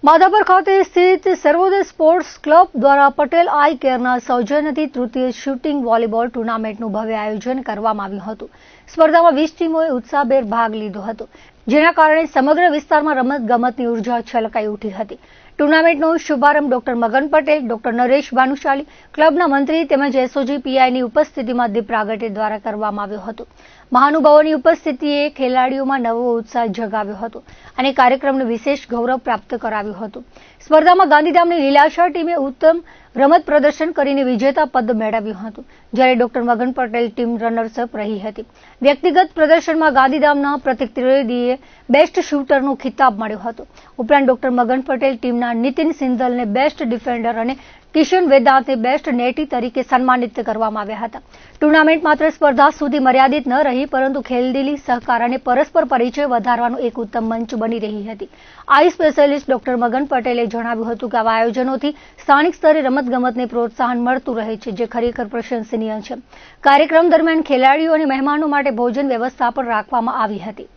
માધાપર ખાતે સ્થિત સર્વોદય sports club દ્વારા પટેલ આઈ કેરના સૌજન્યથી તૃતીય શૂટિંગ વોલીબોલ ટુર્નામેન્ટનું ભવ્ય આયોજન કરવામાં આવ્યું હતું. સ્પર્ધામાં 20 ટીમોએ ઉત્સાહભેર ભાગ લીધો હતો, જેના કારણે સમગ્ર વિસ્તારમાં રમતગમતની ઉર્જા છલકાઈ ઉઠી હતી. ટુર્નામેન્ટનો શુભારંભ ડોક્ટર મગન પટેલ, ડોક્ટર નરેશ ભાનુશાલી, ક્લબના મંત્રી તેમજ એસઓજી પીઆઈની ઉપસ્થિતિમાં દીપ પ્રાગટ્ય દ્વારા કરવામાં આવ્યો હતો. મહાનુભાવોની ઉપસ્થિતિએ ખેલાડીઓમાં નવો ઉત્સાહ જગાવ્યો હતો અને કાર્યક્રમને વિશેષ ગૌરવ પ્રાપ્ત કરાવ્યું હતું. સ્પર્ધામાં ગાંધીધામની લીલાશાહ ટીમે ઉત્તમ રમત પ્રદર્શન કરીને વિજેતા પદ મેળવ્યું હતું, જ્યારે ડોક્ટર મગન પટેલ ટીમ રનર્સઅપ રહી હતી. વ્યક્તિગત પ્રદર્શનમાં ગાંધીધામના પ્રતિક ત્રિવેદીએ બેસ્ટ શૂટરનો ખિતાબ મળ્યો હતો. ઉપરાંત ડોક્ટર મગન પટેલ ટીમના નીતિન સિંધલને બેસ્ટ ડિફેન્ડર અને કિશન વેદાંતને બેસ્ટ નેટી તરીકે સન્માનિત કરવામાં આવ્યા હતા. ટુર્નામેન્ટ માત્ર સ્પર્ધા સુધી મર્યાદિત ન રહી, પરંતુ ખેલદિલી, સહકાર અને પરસ્પર પરિચય વધારવાનો એક ઉત્તમ મંચ બની રહી હતી. આઈ સ્પેશિયાલિસ્ટ ડોક્ટર મગન પટેલે જણાવ્યું હતું કે આવા આયોજનોથી સ્થાનિક સ્તરે રમતગમતને પ્રોત્સાહન મળતું રહે છે, જે ખરેખર પ્રશંસનીય છે. કાર્યક્રમ દરમિયાન ખેલાડીઓ અને મહેમાનો માટે ભોજન વ્યવસ્થા પણ રાખવામાં આવી હતી.